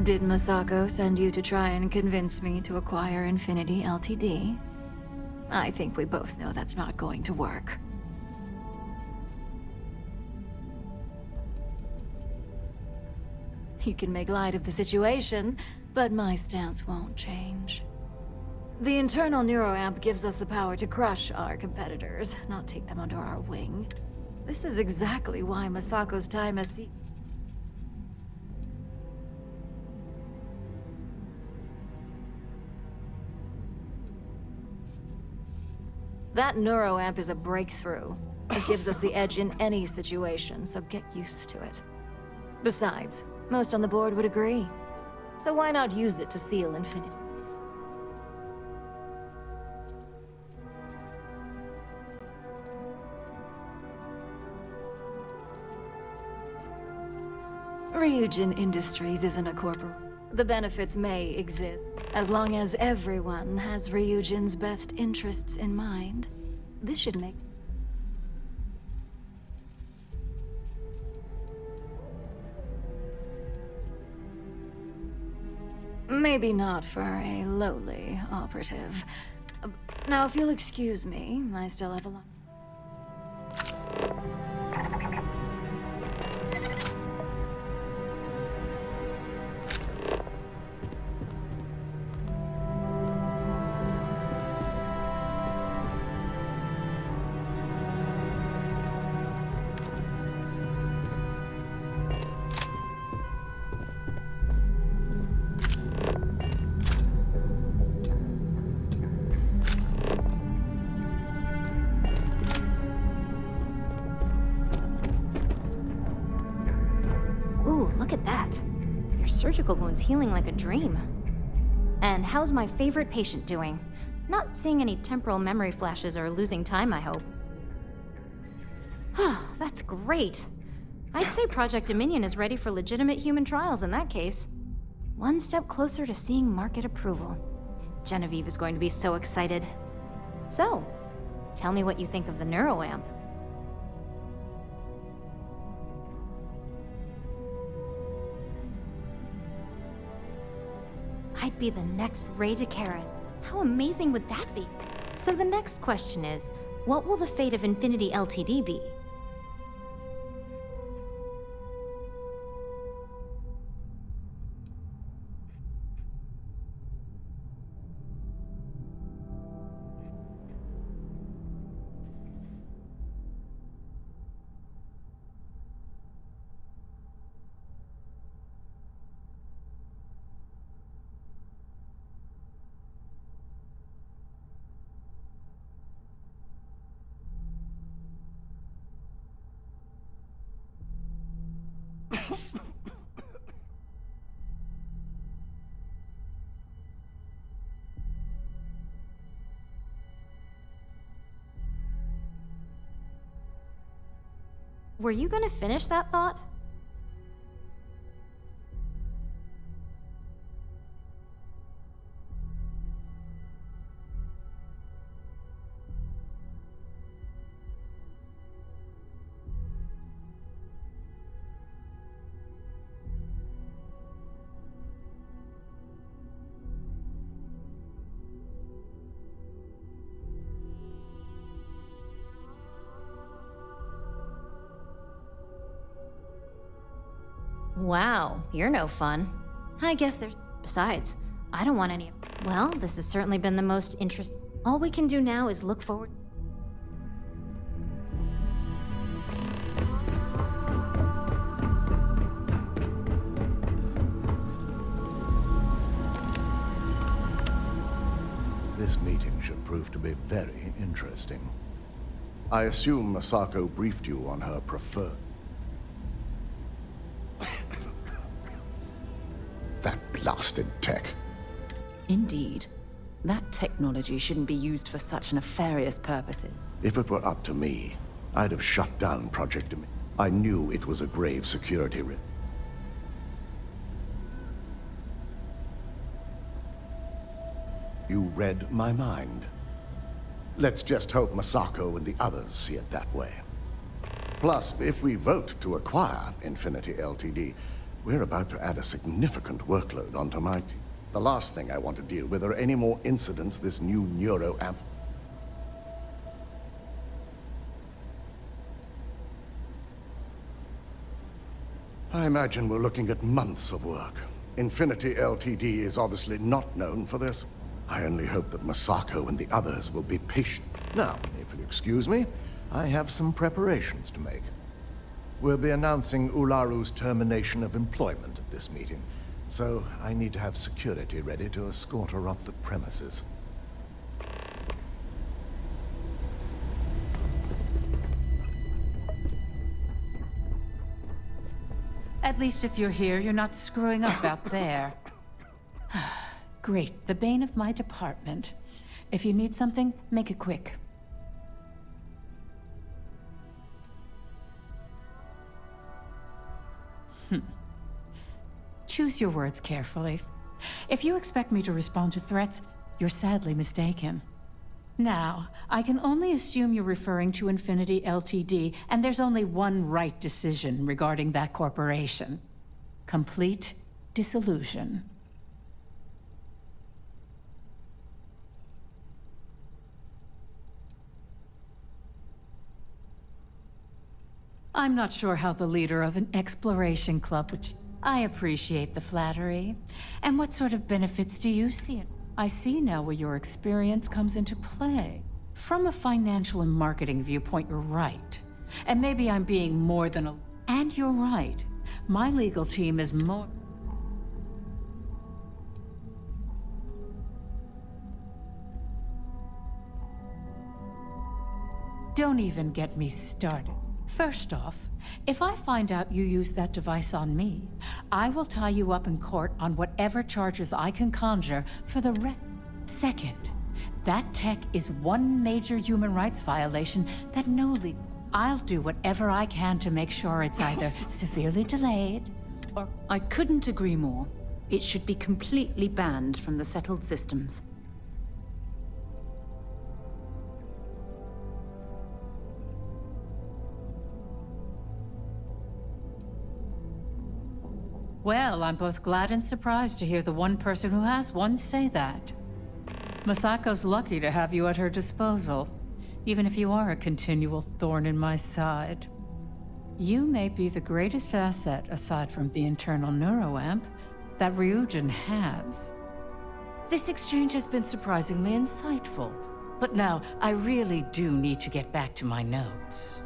Did Masako send you to try and convince me to acquire Infinity Ltd? I think we both know that's not going to work. You can make light of the situation, but my stance won't change. The internal neuroamp gives us the power to crush our competitors, not take them under our wing. This is exactly why Masako's time as That neuroamp is a breakthrough. It gives us the edge in any situation, so get used to it. Besides, most on the board would agree. So why not use it to seal Infinity? Ryujin Industries isn't a corporate. The benefits may exist, as long as everyone has Ryujin's best interests in mind. This should make... Maybe not for a lowly operative. Now, if you'll excuse me, I still have a lot... Ooh, look at that. Your surgical wound's healing like a dream. And how's my favorite patient doing? Not seeing any temporal memory flashes or losing time, I hope. That's great. I'd say Project Dominion is ready for legitimate human trials in that case. One step closer to seeing market approval. Genevieve is going to be so excited. So, tell me what you think of the neuroamp. I'd be the next Ray DeCaras. How amazing would that be? So the next question is, what will the fate of Infinity Ltd be? Were you gonna finish that thought? Wow, you're no fun. I guess there's... Besides, I don't want any... Well, this has certainly been the most interesting... All we can do now is look forward... This meeting should prove to be very interesting. I assume Masako briefed you on her preferred... That blasted tech. Indeed. That technology shouldn't be used for such nefarious purposes. If it were up to me, I'd have shut down Project Dominion. I knew it was a grave security risk. You read my mind. Let's just hope Masako and the others see it that way. Plus, if we vote to acquire Infinity Ltd., We're about to add a significant workload onto my team. The last thing I want to deal with are any more incidents this new neuro amp. I imagine we're looking at months of work. Infinity Ltd is obviously not known for this. I only hope that Masako and the others will be patient. Now, if you'll excuse me, I have some preparations to make. We'll be announcing Ularu's termination of employment at this meeting, so I need to have security ready to escort her off the premises. At least if you're here, you're not screwing up out there. Great, the bane of my department. If you need something, make it quick. Choose your words carefully. If you expect me to respond to threats, you're sadly mistaken. Now, I can only assume you're referring to Infinity Ltd, and there's only one right decision regarding that corporation. Complete dissolution. I'm not sure how the leader of an exploration club would... I appreciate the flattery. And what sort of benefits do you see? I see now where your experience comes into play. From a financial and marketing viewpoint, you're right. And maybe I'm being more than a... And you're right. My legal team is more... Don't even get me started. First off, if I find out you used that device on me, I will tie you up in court on whatever charges I can conjure for the rest. Second, that tech is one major human rights violation that no legal... I'll do whatever I can to make sure it's either severely delayed or... I couldn't agree more. It should be completely banned from the settled systems. Well, I'm both glad and surprised to hear the one person who has one say that. Masako's lucky to have you at her disposal, even if you are a continual thorn in my side. You may be the greatest asset, aside from the internal neuroamp, that Ryujin has. This exchange has been surprisingly insightful, but now I really do need to get back to my notes.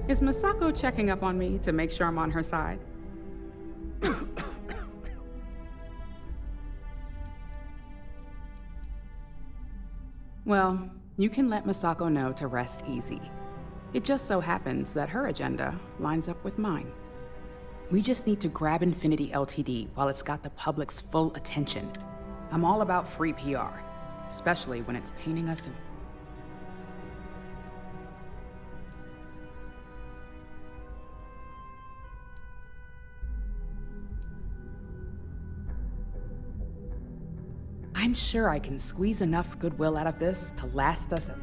Is Masako checking up on me to make sure I'm on her side? Well, you can let Masako know to rest easy. It just so happens that her agenda lines up with mine. We just need to grab Infinity Ltd while it's got the public's full attention. I'm all about free PR, especially when it's painting us in... I'm sure I can squeeze enough goodwill out of this to last us a...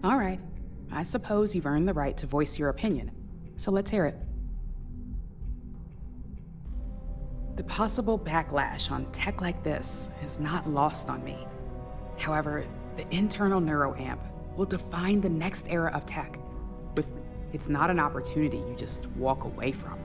All right, I suppose you've earned the right to voice your opinion, so let's hear it. The possible backlash on tech like this is not lost on me. However, the internal neuroamp will define the next era of tech. It's not an opportunity you just walk away from.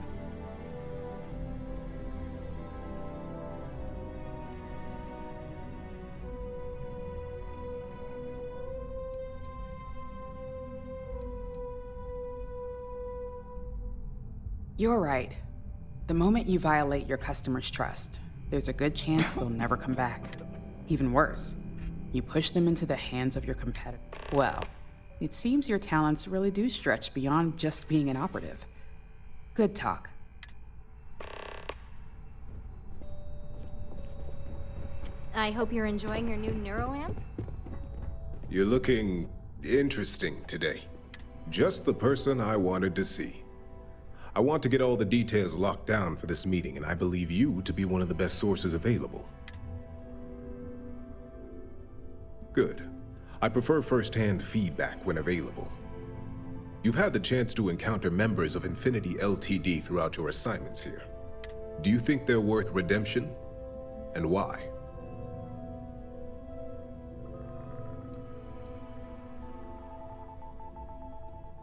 You're right. The moment you violate your customers' trust, there's a good chance they'll never come back. Even worse, you push them into the hands of your competitor. Well, It seems your talents really do stretch beyond just being an operative. Good talk. I hope you're enjoying your new neuroamp. You're looking interesting today. Just the person I wanted to see. I want to get all the details locked down for this meeting, and I believe you to be one of the best sources available. Good. I prefer first-hand feedback when available. You've had the chance to encounter members of Infinity LTD throughout your assignments here. Do you think they're worth redemption? And why?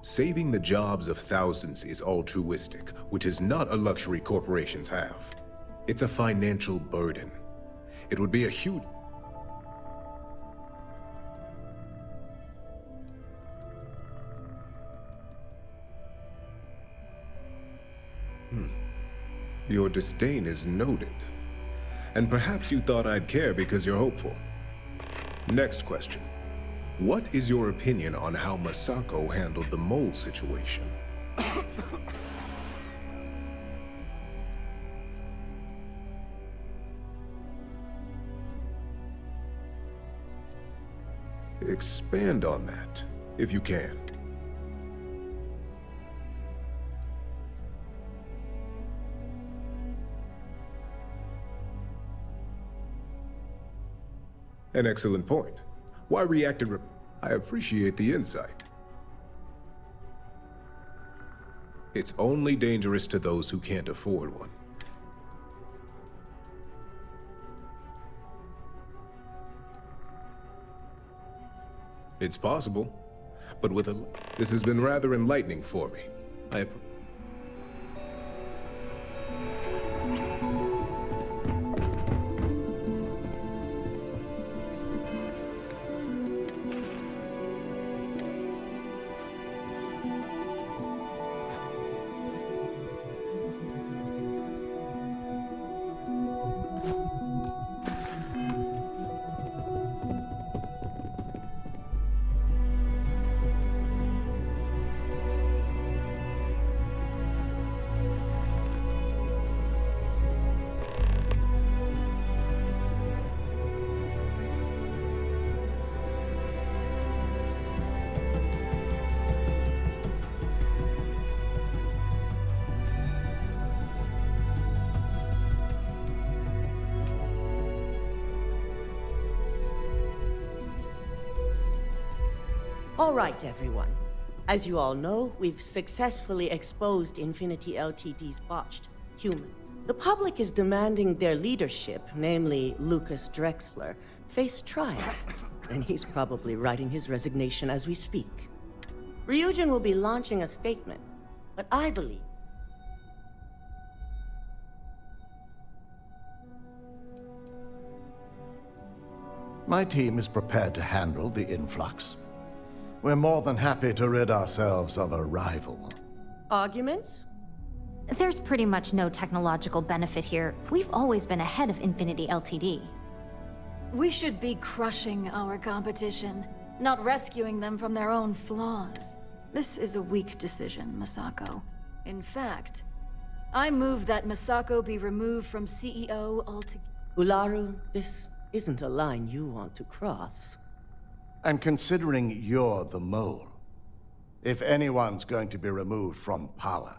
Saving the jobs of thousands is altruistic, which is not a luxury corporations have. It's a financial burden. It would be a huge... Your disdain is noted. And perhaps you thought I'd care because you're hopeful. Next question. What is your opinion on how Masako handled the mole situation? Expand on that, if you can. An excellent point. Why react and I appreciate the insight. It's only dangerous to those who can't afford one. It's possible, but with a... This has been rather enlightening for me. All right, everyone. As you all know, we've successfully exposed Infinity LTD's botched human. The public is demanding their leadership, namely Lucas Drexler, face trial. And he's probably writing his resignation as we speak. Ryujin will be launching a statement, but I believe My team is prepared to handle the influx. We're more than happy to rid ourselves of a rival. arguments. There's pretty much no technological benefit here. We've always been ahead of Infinity LTD. We should be crushing our competition, not rescuing them from their own flaws. This is a weak decision, Masako. In fact, I move that Masako be removed from CEO altogether. Ularu, this isn't a line you want to cross. And considering you're the mole, if anyone's going to be removed from power,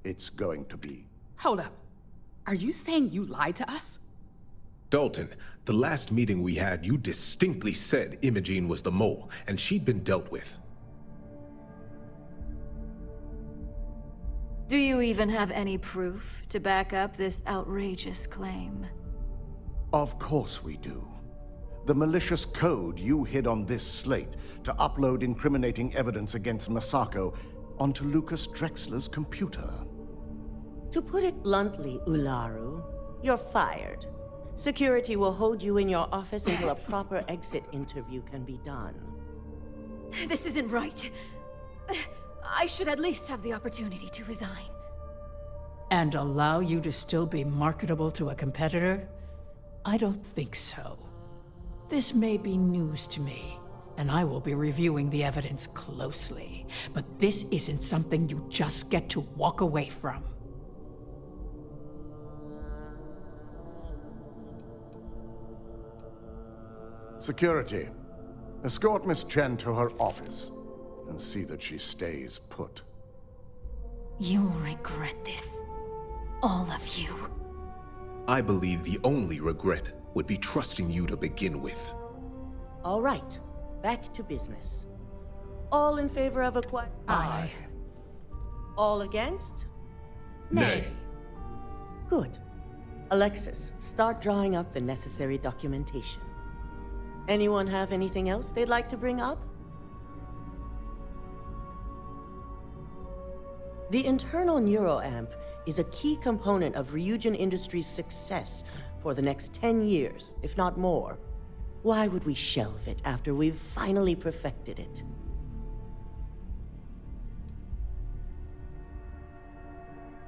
it's going to be... Hold up. Are you saying you lied to us? Dalton, the last meeting we had, you distinctly said Imogene was the mole, and she'd been dealt with. Do you even have any proof to back up this outrageous claim? Of course we do. The malicious code you hid on this slate to upload incriminating evidence against Masako onto Lucas Drexler's computer. To put it bluntly, Ularu, you're fired. Security will hold you in your office until a proper exit interview can be done. This isn't right. I should at least have the opportunity to resign. And allow you to still be marketable to a competitor? I don't think so. This may be news to me, and I will be reviewing the evidence closely. But this isn't something you just get to walk away from. Security, escort Miss Chen to her office and see that she stays put. You'll regret this. All of you. I believe the only regret would be trusting you to begin with. All right, back to business. All in favor of Aye. All against? Nay. Good. Alexis, start drawing up the necessary documentation. Anyone have anything else they'd like to bring up? The internal neuroamp is a key component of Ryujin Industries' success for the next 10 years, if not more. Why would we shelve it after we've finally perfected it?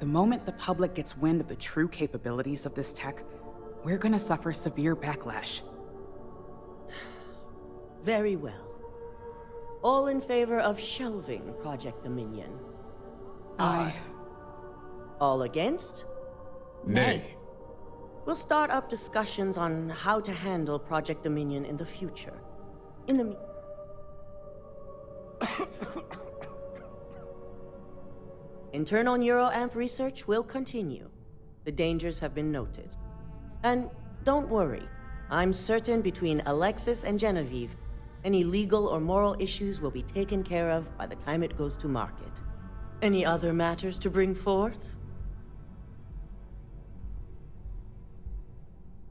The moment the public gets wind of the true capabilities of this tech, we're gonna suffer severe backlash. Very well. All in favor of shelving Project Dominion? Aye. All against? Nay. We'll start up discussions on how to handle Project Dominion in the future. In the Internal neuroamp research will continue. The dangers have been noted. And don't worry, I'm certain between Alexis and Genevieve, any legal or moral issues will be taken care of by the time it goes to market. Any other matters to bring forth?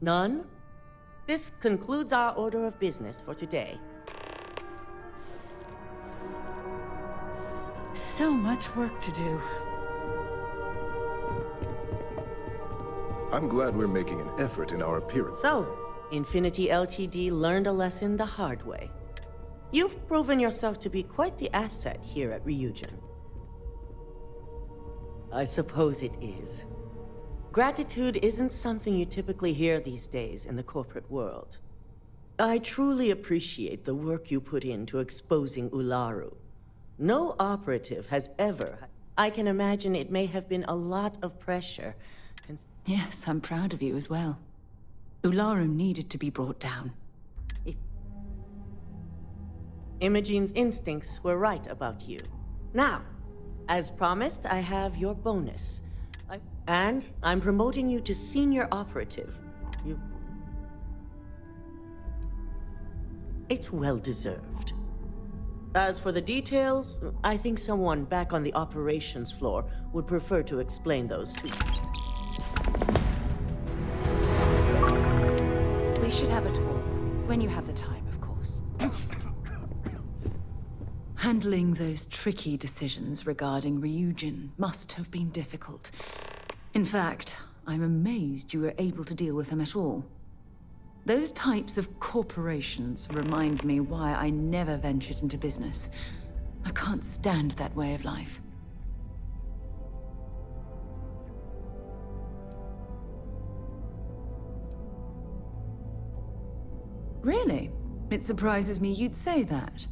None? This concludes our order of business for today. So much work to do. I'm glad we're making an effort in our appearance. So, Infinity Ltd. learned a lesson the hard way. You've proven yourself to be quite the asset here at Ryujin. I suppose it is. Gratitude isn't something you typically hear these days in the corporate world. I truly appreciate the work you put into exposing Ularu. No operative has ever... I can imagine it may have been a lot of pressure. Yes, I'm proud of you as well. Ularu needed to be brought down. Imogene's instincts were right about you. Now, as promised, I have your bonus. And I'm promoting you to senior operative. It's well deserved. As for the details, I think someone back on the operations floor would prefer to explain those to you. We should have a talk. When you have the time, of course. Handling those tricky decisions regarding Ryujin must have been difficult. In fact, I'm amazed you were able to deal with them at all. Those types of corporations remind me why I never ventured into business. I can't stand that way of life. Really? It surprises me you'd say that.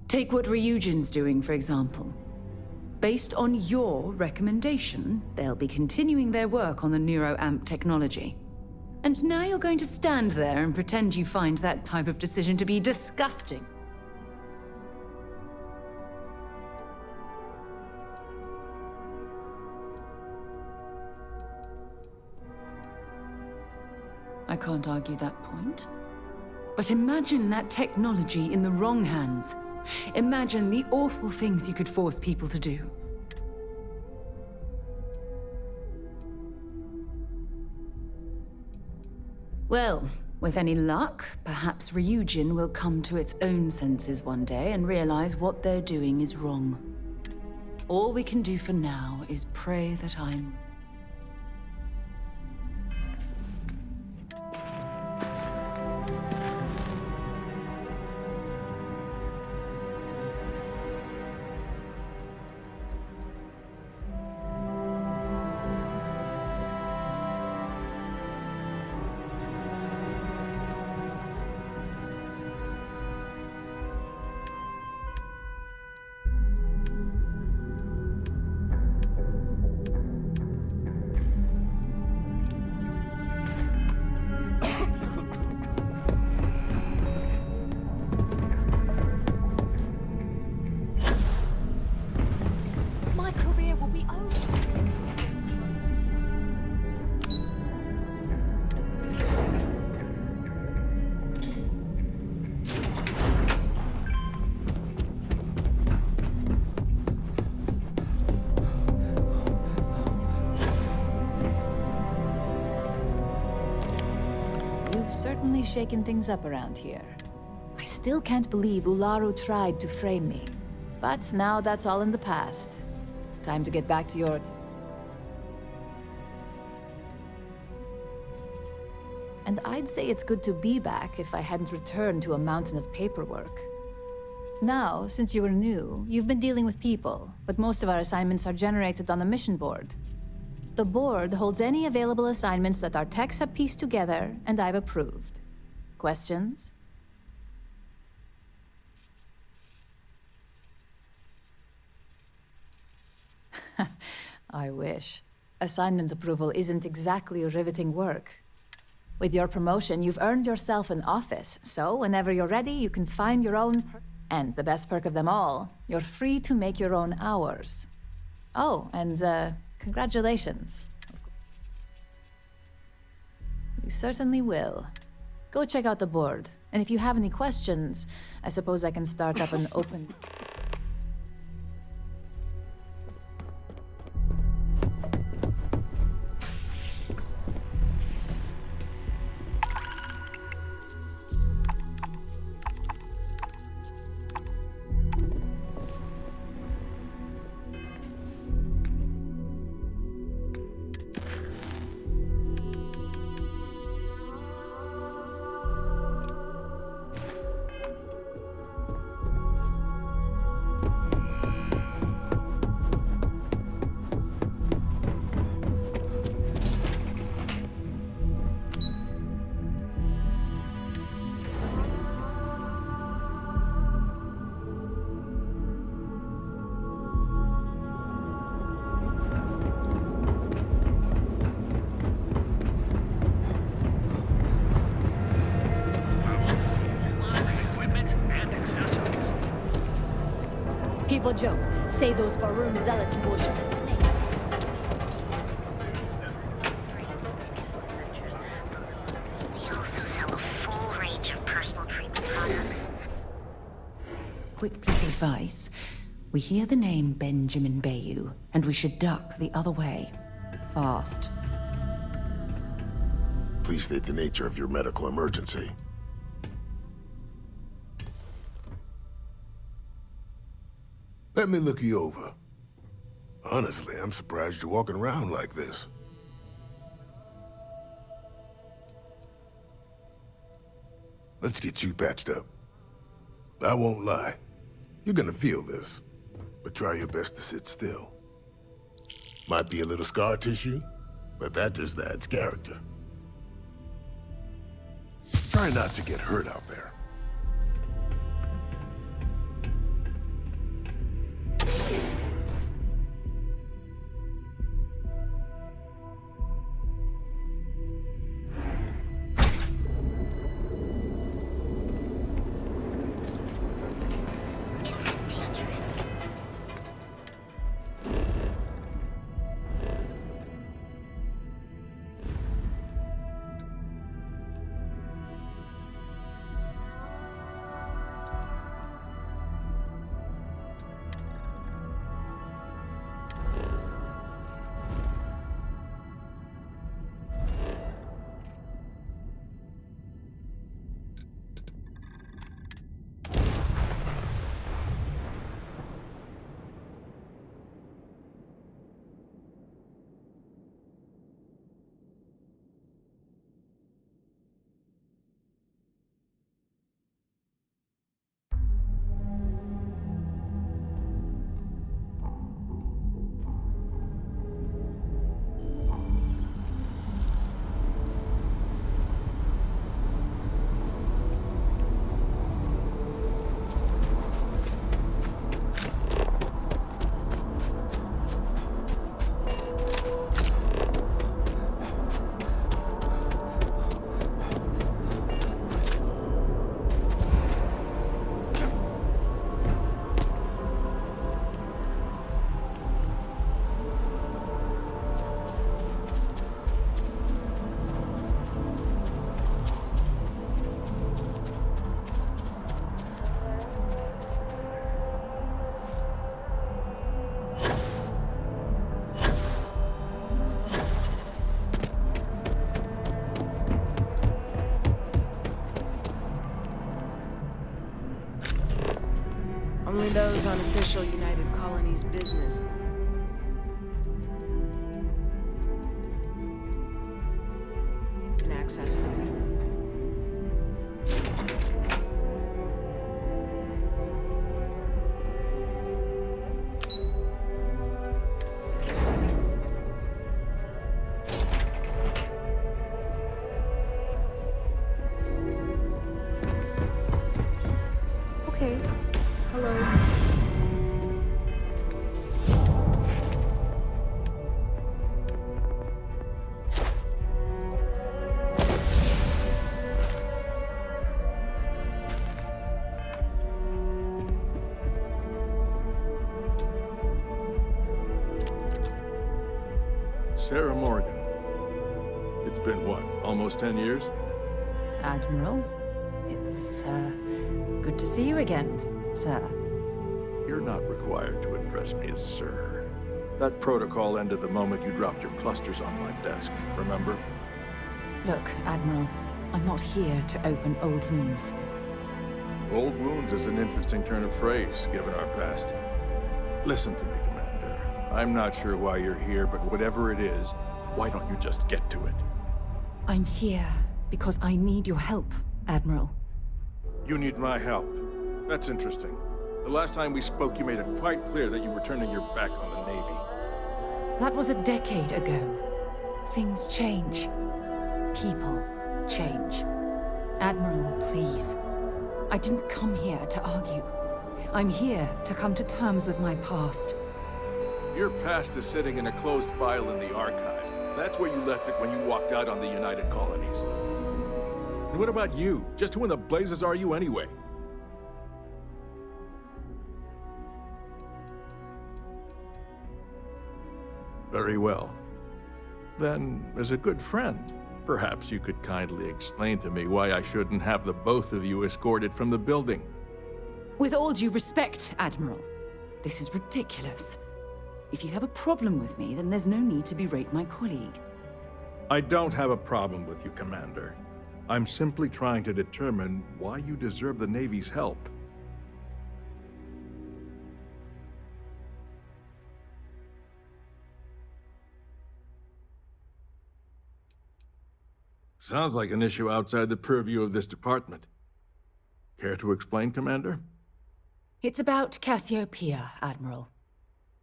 Take what Ryujin's doing, for example. Based on your recommendation, they'll be continuing their work on the neuroamp technology. And now you're going to stand there and pretend you find that type of decision to be disgusting. I can't argue that point. But imagine that technology in the wrong hands. Imagine the awful things you could force people to do. Well, with any luck, perhaps Ryujin will come to its own senses one day and realize what they're doing is wrong. All we can do for now is pray that I'm... You've certainly shaken things up around here. I still can't believe Ularu tried to frame me. But now that's all in the past. It's time to get back to your... And I'd say it's good to be back if I hadn't returned to a mountain of paperwork. Now, since you were new, you've been dealing with people, but most of our assignments are generated on the mission board. The board holds any available assignments that our techs have pieced together, and I've approved. Questions? I wish. Assignment approval isn't exactly riveting work. With your promotion, you've earned yourself an office, so whenever you're ready, you can find your own and the best perk of them all, you're free to make your own hours. Oh, and congratulations. You certainly will. Go check out the board, and if you have any questions, I suppose I can start up an open... People joke, say those Faroon zealots worship a snake. We also sell a full range of personal treatment products. Quick piece of advice. We hear the name Benjamin Bayou, and we should duck the other way. Fast. Please state the nature of your medical emergency. Let me look you over. Honestly, I'm surprised you're walking around like this. Let's get you patched up. I won't lie. You're gonna feel this, but try your best to sit still. Might be a little scar tissue, but that just adds character. Try not to get hurt out there. Only those on official United Colonies business can access them. Okay. Hello. Sarah Morgan. It's been what, almost 10 years? Admiral, it's, good to see you again, sir. You're not required to address me as sir. That protocol ended the moment you dropped your clusters on my desk, remember? Look, Admiral, I'm not here to open old wounds. Old wounds is an interesting turn of phrase, given our past. Listen to me, Commander. I'm not sure why you're here, but whatever it is, why don't you just get to it? I'm here because I need your help, Admiral. You need my help. That's interesting. The last time we spoke, you made it quite clear that you were turning your back on the Navy. That was a decade ago. Things change. People change. Admiral, please. I didn't come here to argue. I'm here to come to terms with my past. Your past is sitting in a closed file in the archives. That's where you left it when you walked out on the United Colonies. And what about you? Just who in the blazes are you anyway? Very well. Then, as a good friend, perhaps you could kindly explain to me why I shouldn't have the both of you escorted from the building. With all due respect, Admiral, this is ridiculous. If you have a problem with me, then there's no need to berate my colleague. I don't have a problem with you, Commander. I'm simply trying to determine why you deserve the Navy's help. Sounds like an issue outside the purview of this department. Care to explain, Commander? It's about Cassiopeia, Admiral.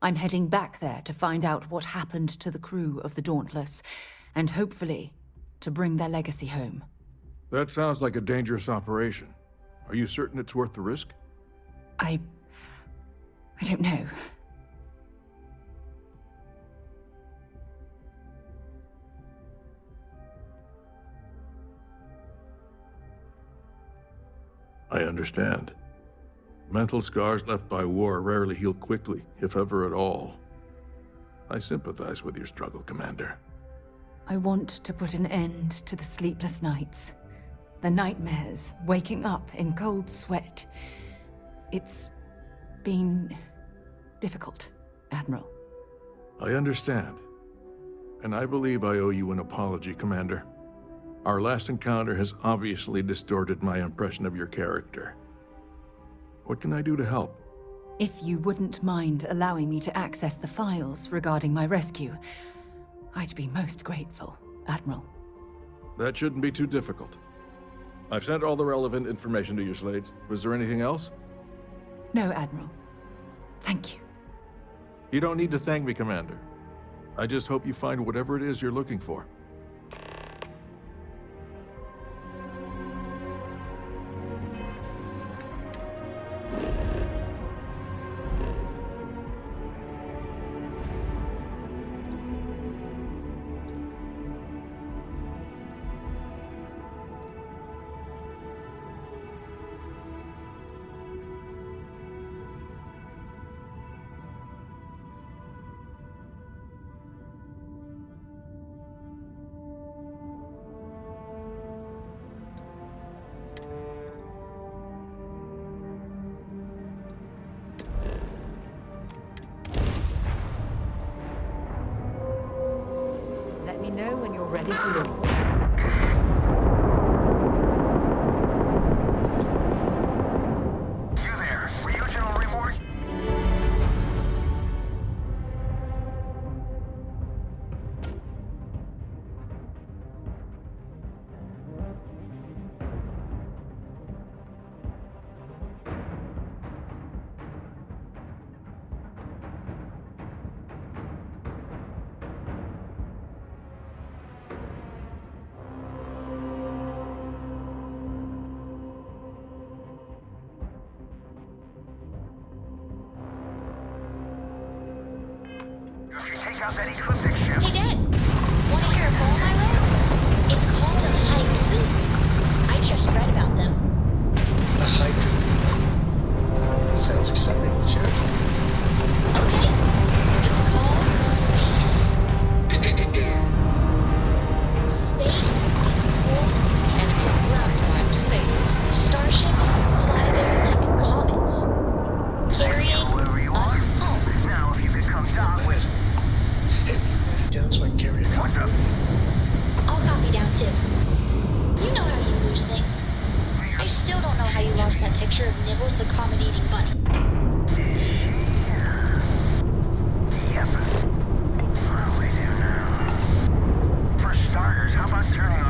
I'm heading back there to find out what happened to the crew of the Dauntless, and hopefully, to bring their legacy home. That sounds like a dangerous operation. Are you certain it's worth the risk? I don't know. I understand. Mental scars left by war rarely heal quickly, if ever at all. I sympathize with your struggle, Commander. I want to put an end to the sleepless nights, the nightmares, waking up in cold sweat. It's been difficult, Admiral. I understand. And I believe I owe you an apology, Commander. Our last encounter has obviously distorted my impression of your character. What can I do to help? If you wouldn't mind allowing me to access the files regarding my rescue, I'd be most grateful, Admiral. That shouldn't be too difficult. I've sent all the relevant information to your slates. Was there anything else? No, Admiral. Thank you. You don't need to thank me, Commander. I just hope you find whatever it is you're looking for. Let me know when you're ready to launch. You there, Ryujin will reward Hey, Dad. Wanna hear a poem I wrote? It's called a haiku. I just read about them. A haiku? That sounds exciting. Let's hear it. Okay. It's called Space. Space is cold and is ground drive disabled. Starships fly there like comets, carrying us home. Now, if you could come down with... Hey, will you write it down so I can carry a copy with me? I'll copy down too. You know how you lose things. I still don't know how you lost that picture of Nibbles the comet-eating bunny. Yep. What do we do now? For starters, how about turning